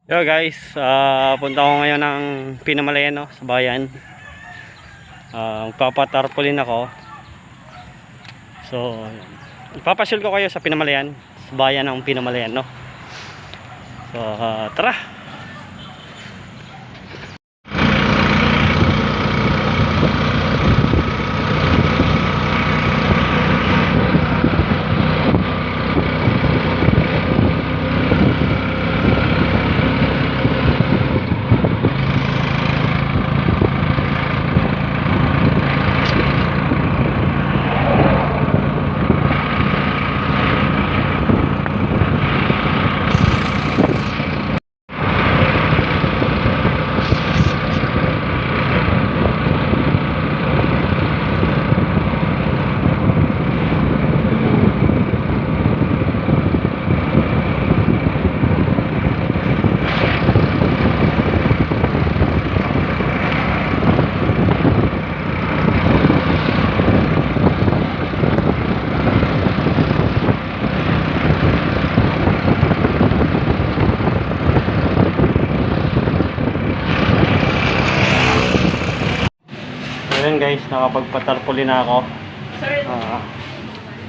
Yo guys, punta ko ngayon ng Pinamalayan, no, sa bayan. Magpapatarpaulin ako. So, ipapasyal ko kayo sa Pinamalayan, sa bayan ng Pinamalayan, no. So, tara. Ayun guys, nakapagpatarpaulin na ako. Sir, Ah,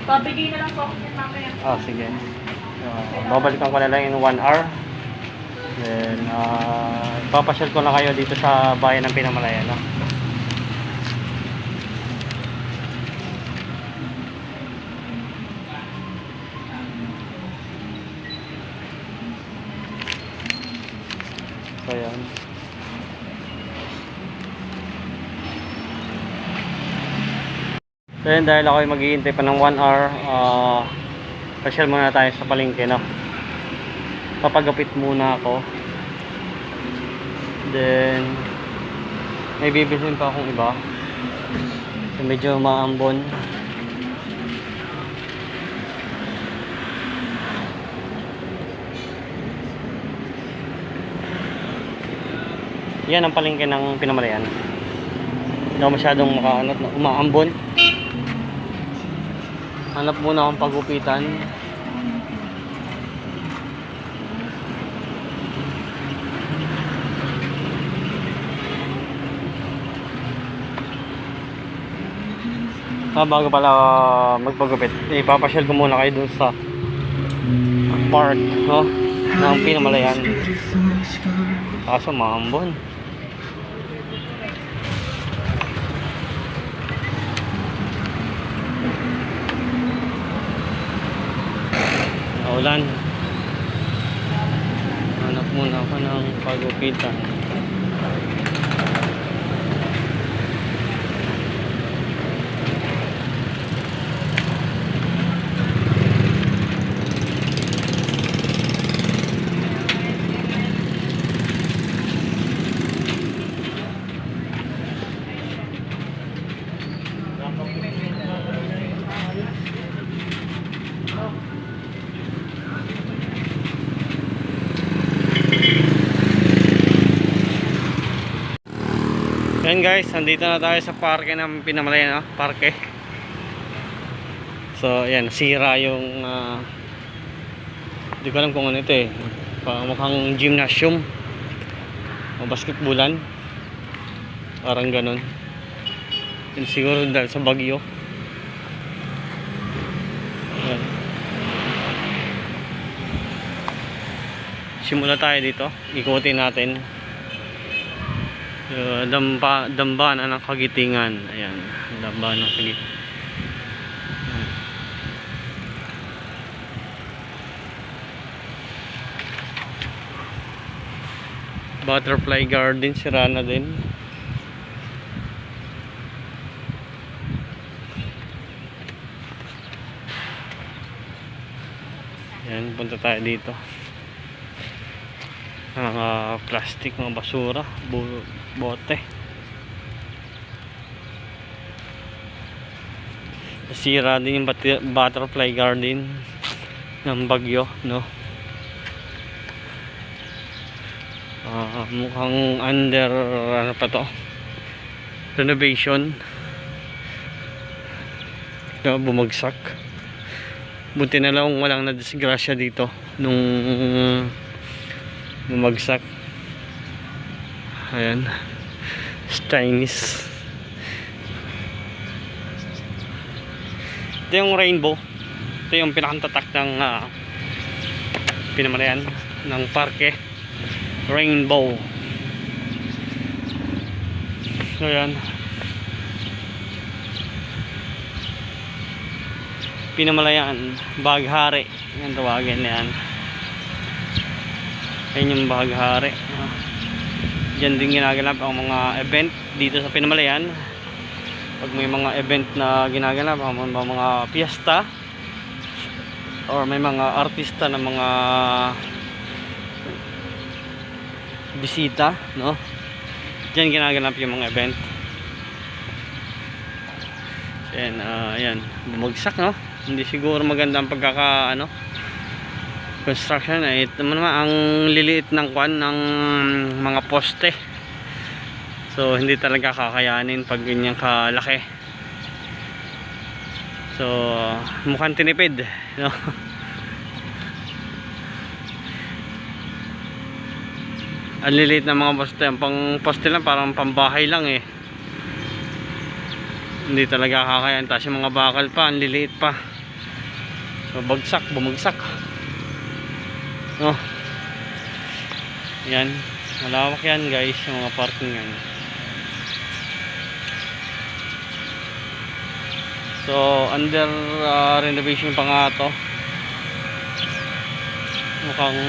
pabigay na lang po ako ng mamaya. sige. Babalikan ko na lang in 1 hour. Then, ipapasyal ko na kayo dito sa bayan ng Pinamalayan, no. So, yan. So, yan, dahil ako ay maghihintay pa ng 1 hour, pasyal muna tayo sa palengke, no. Papagapit muna ako. Then, may bibilhin pa akong iba. So, medyo maambon. Yan ang palengke ng Pinamalayan. Hindi ako masyadong makaanot na umaambon. Hanap muna akong pagupitan. Bago pala magpagupit, ipapasyal ko muna kayo dun sa park, no, ng Pinamalayan. Kaso maambon. Ulan. Hanap muna ako ng pagupitan. Yan guys, nandito na tayo sa parke ng Pinamalayan, no? Parke. So, yan, sira yung hindi ko alam kung ano ito eh. Mukhang gymnasium o basketballan. Parang ganun. Yan, siguro dahil sa bagyo. Yan. Simula tayo dito. Ikutin natin. Dambana ng Kagitingan. Ayan, dambana ng Kagitingan. Butterfly Garden, sira na din. Ayan, punta tayo dito. Mga plastic, mga basura, bote. Sira din yung butterfly garden ng bagyo, no. Mukhang under ano pa to, renovation. Bumagsak. Buti na lang walang nadisgrasya dito nung bumagsak. Ayan, Chinese. Ito yung rainbow. Ito yung pinakatatak ng pinamalayan ng parke. Rainbow. So yan, pinamalayan, Baghari, yan tawagin na yan. Yan yung Baghari. Diyan din ginaganap ang mga event dito sa Pinamalayan. Pag may mga event na ginaganap, mga piyesta or may mga artista na mga bisita, no? Diyan ginaganap yung mga event. Ayan, ayan, bumagsak, no? Hindi siguro maganda ang construction. Ito naman ang liliit ng kwan ng mga poste, so hindi talaga kakayanin pag ganyan kalaki. So mukhang tinipid, no? Ang liliit ng mga poste, ang pang poste lang, parang pambahay lang eh. Hindi talaga kakayanin. Tapos yung mga bakal pa, ang liliit pa. So bumagsak. Oh. Yan, malawak yan guys, yung mga parking yan. So under renovation pa nga to. Mukhang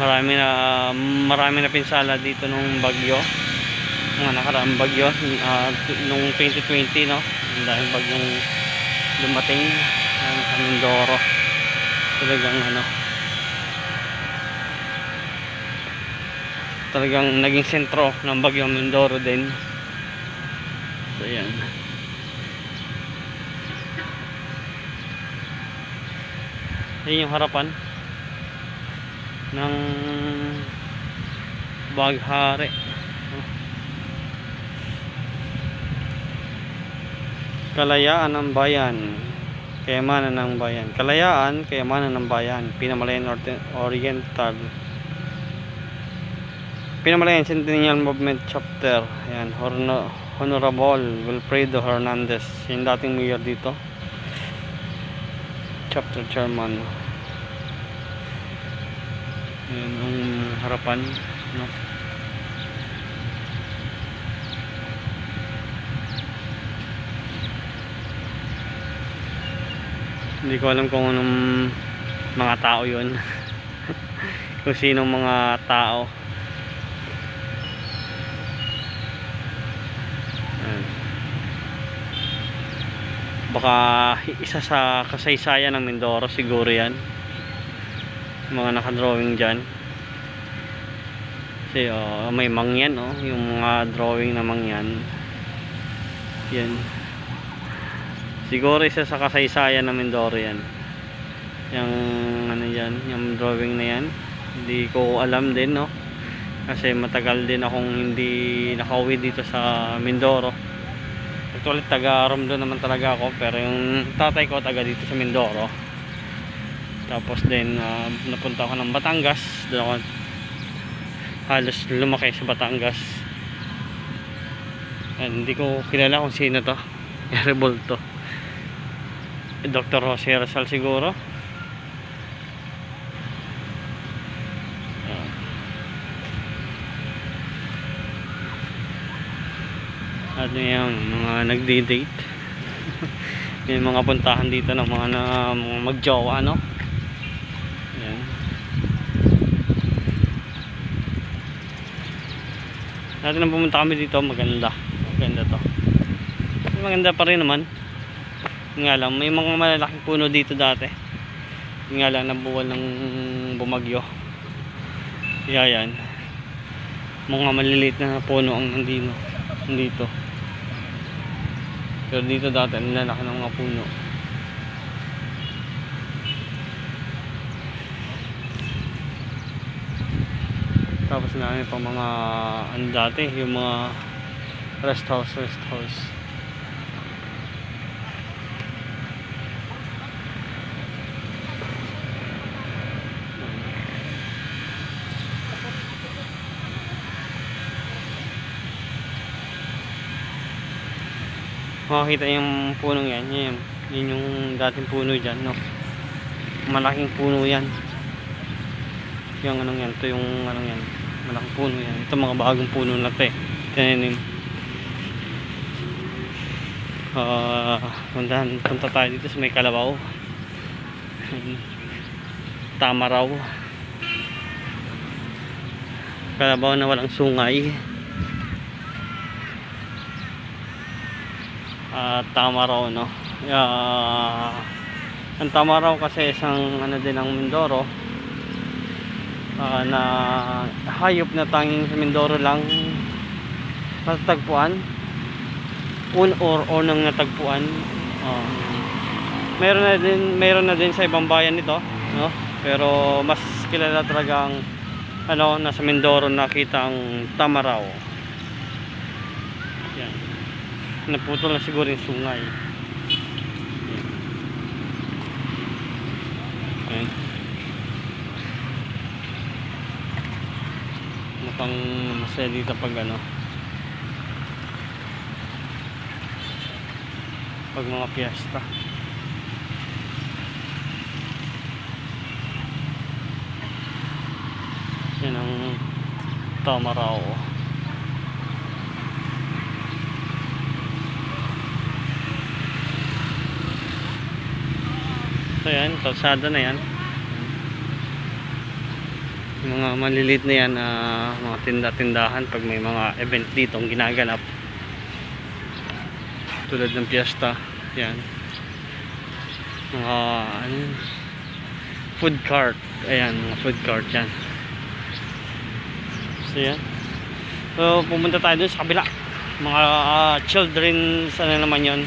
marami na pinsala dito nung bagyo, mga nakaraang bagyo nung 2020, no? Dahil bagyong dumating sa Mindoro. Talagang naging sentro ng bagyong Mindoro din. So yan, yan yung harapan ng Baghari. Kalayaan ng bayan, kayamanan ng bayan. Kalayaan, kayamanan ng bayan. Pinamalayan Oriental. Pinamalayan Centennial Movement Chapter. Ayan, Honorable Wilfredo Hernandez, yung dating mayor dito, chapter chairman. Ayan ang harapan, no? Hindi ko alam kung anong mga tao yun. Kung sinong mga tao. Baka isa sa kasaysayan ng Mindoro siguro yan, mga nakadrawing dyan. Kasi may mangyan, yung mga drawing na mangyan yan. Siguro isa sa kasaysayan ng Mindoro yan, yung yan, yung drawing na yan. Hindi ko alam din, no? Kasi matagal din akong hindi nakauwi dito sa Mindoro. Actually taga Romdo naman talaga ako, pero yung tatay ko taga dito sa Mindoro. Tapos din napunta ako ng Batangas. Doon ako halos lumaki sa Batangas. And hindi ko kilala kung sino to. Revolto. Dr. Jose Rizal siguro. At yung mga nagdi-date. May mga puntahan dito ng mga magjowa, no? Yan. Dati nang pumunta kami dito, maganda to. Maganda pa rin naman. Nga lang, may mga malalaking puno dito dati. Nga lang, nabuwal ng bumagyo. Kaya yan, mga maliliit na puno ang nandito. Pero dito dati, ang lalaki ng mga puno. Tapos namin pang mga dati, yung mga rest house. makakita yung punong yan. Yun yung dating puno dyan, no? Malaking puno yan. Yung anong yan, ito yung anong yan, malaking puno yan. Ito mga bagong puno na ito eh. Tinanim. Punta tayo dito sa may kalabaw. Tama raw. Kalabaw na walang sungay. Tama raw, no? Ang tama raw kasi isang ano din ng Mindoro, na hayop na tanging sa Mindoro lang matatagpuan, or nang natagpuan. Meron na din sa ibang bayan nito, no? Pero mas kilala talaga ang ano, nasa Mindoro nakita ang tamaraw. Yan. Naputol na siguro yung sungay. Yan. Mukhang masaya dito pag ano, pag mga piyesta. Yan ang tamaraw. So yan, kalsada na yan. Yung mga maliliit na yan, mga tinda-tindahan pag may mga event dito ang ginaganap, tulad ng piyesta. Yan, mga food cart. Ayan, mga food cart yan. So yan, so pumunta tayo dun sa kabila, mga children's ano naman yun,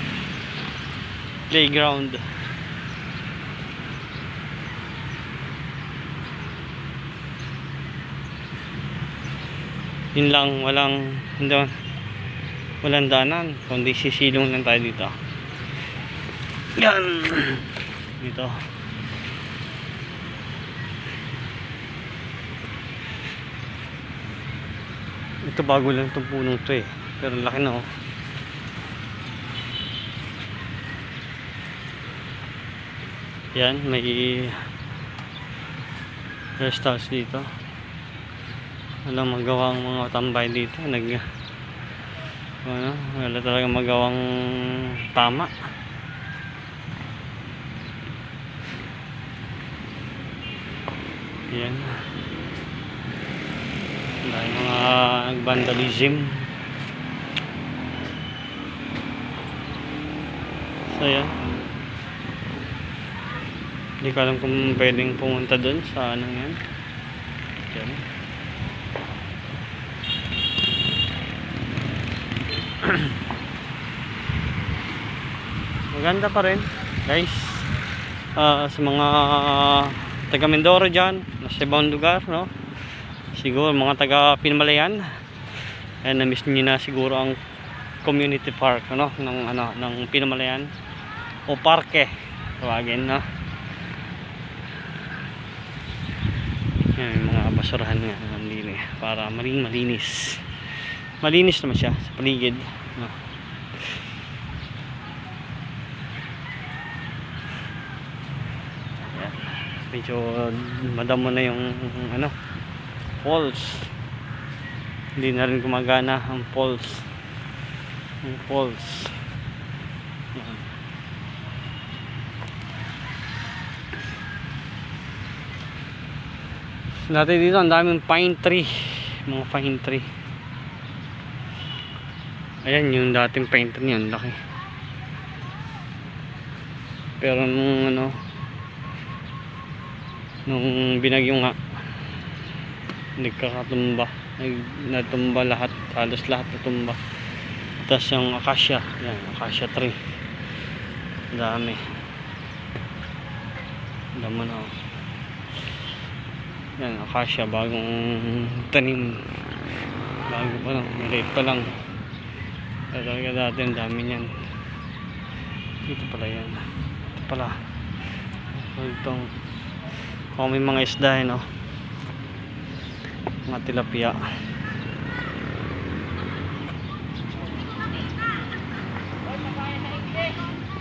playground. Yun lang, walang daanan, kundi sisilong lang tayo dito. Yan dito. Ito bago lang itong punong to eh, pero laki na oh. Yan, may rest house dito. Walang magawang mga tambay dito. Wala talaga magawang tama. Yan. Dahil mga vandalism. So yan. Hindi ko alam kung pwedeng pumunta dun sa anong yan. Yan. Maganda pa rin guys, sa mga taga Mindoro dyan, nasa ibang lugar, no? Siguro mga taga Pinamalayan, na-miss nyo na siguro ang community park, ano, ng Pinamalayan o parke tawagin, no? Yan, mga basurahan nga nandito para malinis naman siya sa paligid, no? Yan. Medyo madamo na yung ano, falls. Hindi na rin gumagana ang falls. Yan. Dati dito ang daming pine tree, mga pine tree. Ayan yung dating pine tree yun, laki. Pero nung binagyo nga, natumba lahat, halos lahat natumba. Tapos yung acacia, yan, acacia tree, dami na oh. Yan, acacia, bagong tanim, bago pa lang, maliit pa lang. Talaga dati ang dami niyan. Dito pala yan. Ito pala. Itong may mga isda, no? Mga tilapia.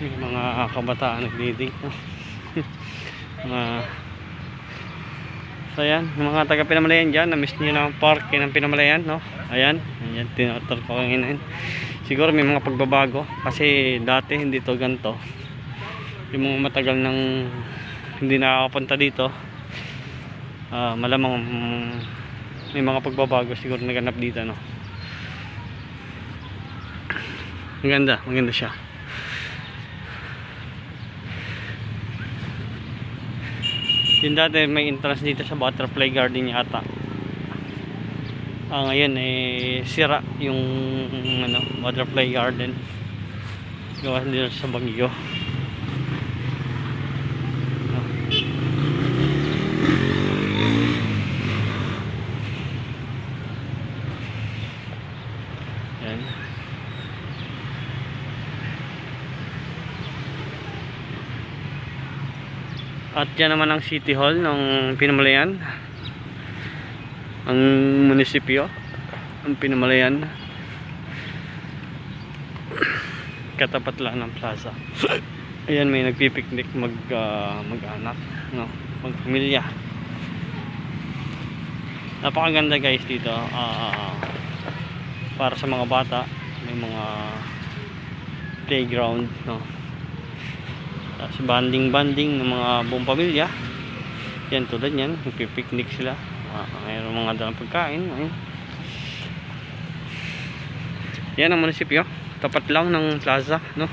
May mga kabataan nagdidig, no? Mga so ayan, yung mga taga Pinamalayan dyan, na-miss nyo na ang parke ng Pinamalayan, no? Ayan, ayan, tinotor ko kanina. Siguro may mga pagbabago kasi dati hindi to ganito. Yung mga matagal nang hindi nakakapunta dito, malamang may mga pagbabago siguro naganap dito, no? Maganda siya. Yung dati may entrance dito sa butterfly garden yata. Ngayon sira yung ano, butterfly garden. Gawa dito sa Baguio. Yan. At yan naman ang City Hall ng Pinamalayan. Ang munisipyo, ang Pinamalayan. Katapat lang ng plaza. Ayan, may nagpipiknik mag-anak, no? Magpamilya. Napakaganda guys dito. Para sa mga bata, may mga playground, no? Banding ng mga buong pamilya. Yan, tulad yan, nagpipiknik sila. Mayroong mga dalang pagkain. Yan ang munisipyo, tapat lang ng plaza, no?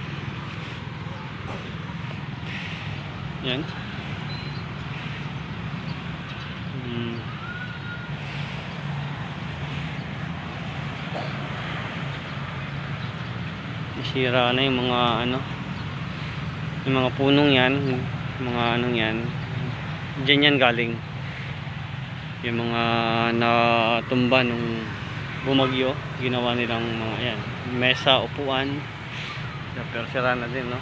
Yan. Nasira na yung mga ano, yung mga punong yan, mga anong yan, dyan yan galing yung mga natumba nung bumagyo. Ginawa nilang mga yan, mesa, upuan, pero sira na din, no?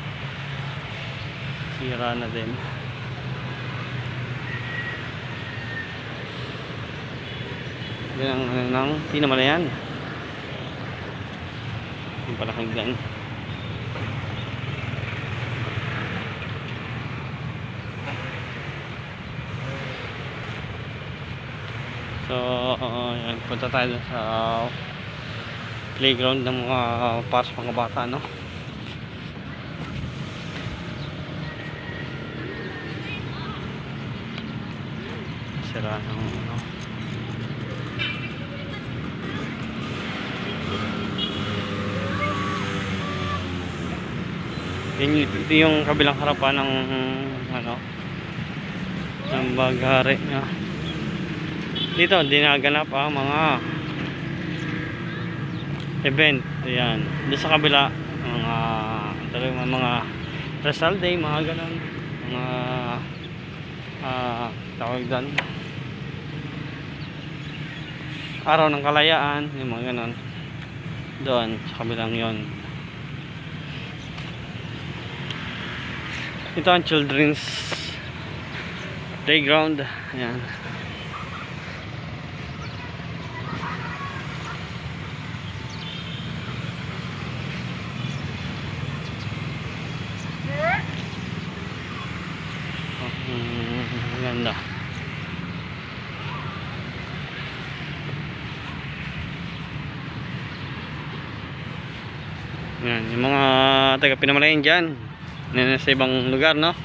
Sira na din. Yan ang ng Pinamalayan, yung palakagdan. So, yan, punta tayo sa playground ng mga para sa mga bata, no? Sira ng ano. Ito yung kabilang harapan ng ano, ng Baghari, no? Dito dinaganap ang mga event. Ayan, doon sa kabila mga Rizal Day, mga ganun, mga tawag doon, Araw ng Kalayaan, yung mga ganun doon sa kabilang yon. Ito ang children's playground. Ayan. Ganda. Yan, yung mga taga Pinamalayan dyan, nasa ibang lugar, no?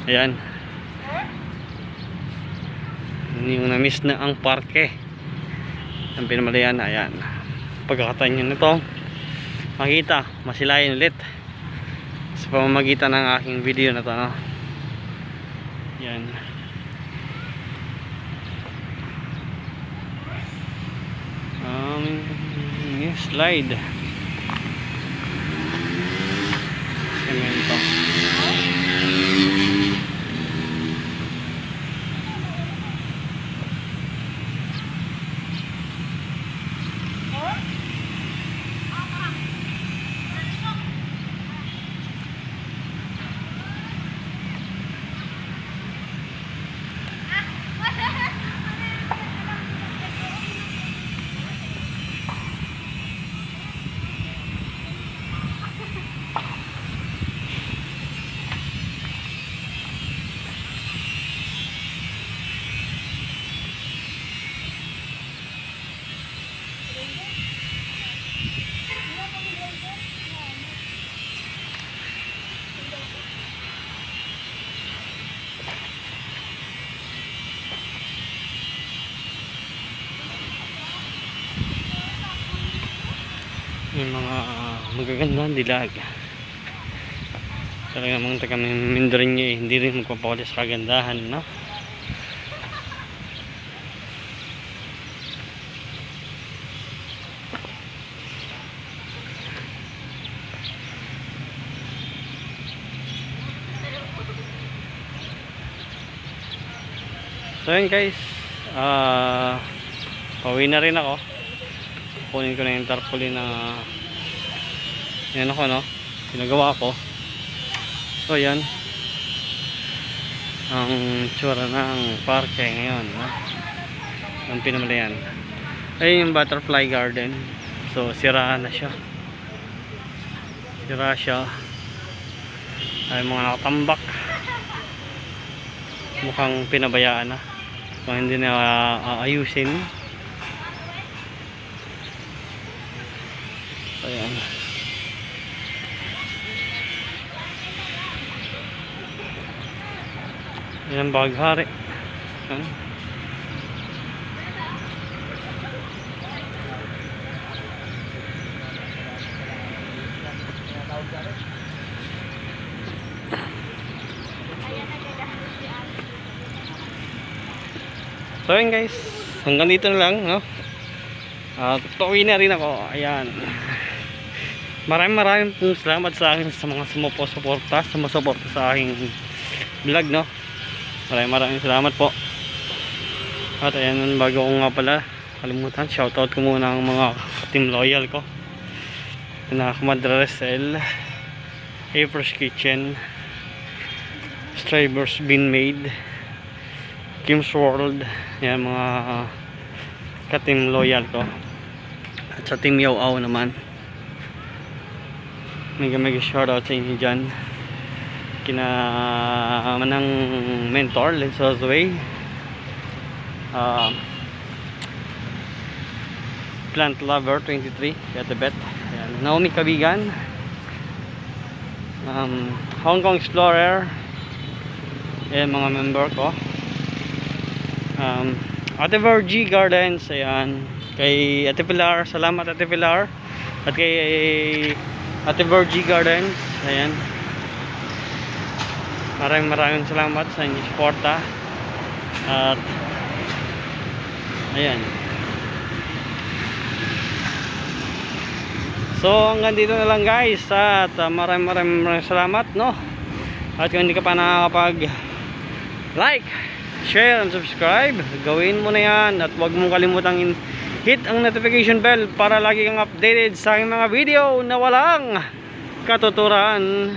Ayan, yung na-miss na ang parke ng Pinamalayan. Ayan, pagkakataon nyo nito makita, masilayan ulit sa pamamagitan ng aking video na to, no? Yan. Slide semento. Yung mga magagandang dilag. Talaga namang taga Mindrinyo eh, hindi rin magpapakuli sa kagandahan, no? So yun guys, pauwi na rin ako. Kunin ko na yung tarpaulin na yan ako, no? Pinagawa ko. So yan ang tsura ng parke ngayon, no? Ang pinamalayan ay yung butterfly garden. So sira na siya, ay mga nakatambak, mukhang pinabayaan na kung hindi na aayusin. Ayan. Ayan, baghari. Ayan. So yun guys, hanggang dito na lang, no? Tutuwi na rin ako. Ayan. Maraming pong salamat sa akin sa mga sumusuporta sa aking vlog, no? Maraming salamat po. At ayan, bago ko nga pala kalimutan, shoutout ko muna ang mga team loyal ko na Comadre Resel, April's Kitchen, Strivers Bean Made, Kim's World. Yan mga ka-team loyal ko. At sa team Yaw-Aw naman, mega shoutout sa inyo dyan. Kina manang mentor Let's Way, Plant Lover 23 Kaya Tibet, ayan, Naomi Kabigan, Hong Kong Explorer, ayan, mga member ko, Ate Virgie Gardens, ayan, kay Ate Pilar, salamat Ate Pilar, at kay Ate Virgie Gardens, ayan, maraming salamat sa inyong suporta. At ayan, so hanggang dito na lang guys. At maraming salamat, no? At kung hindi ka pa nakakapag like, share and subscribe, gawin mo na yan. At huwag mong kalimutang hit ang notification bell para lagi kang updated sa aking mga video na walang katuturan.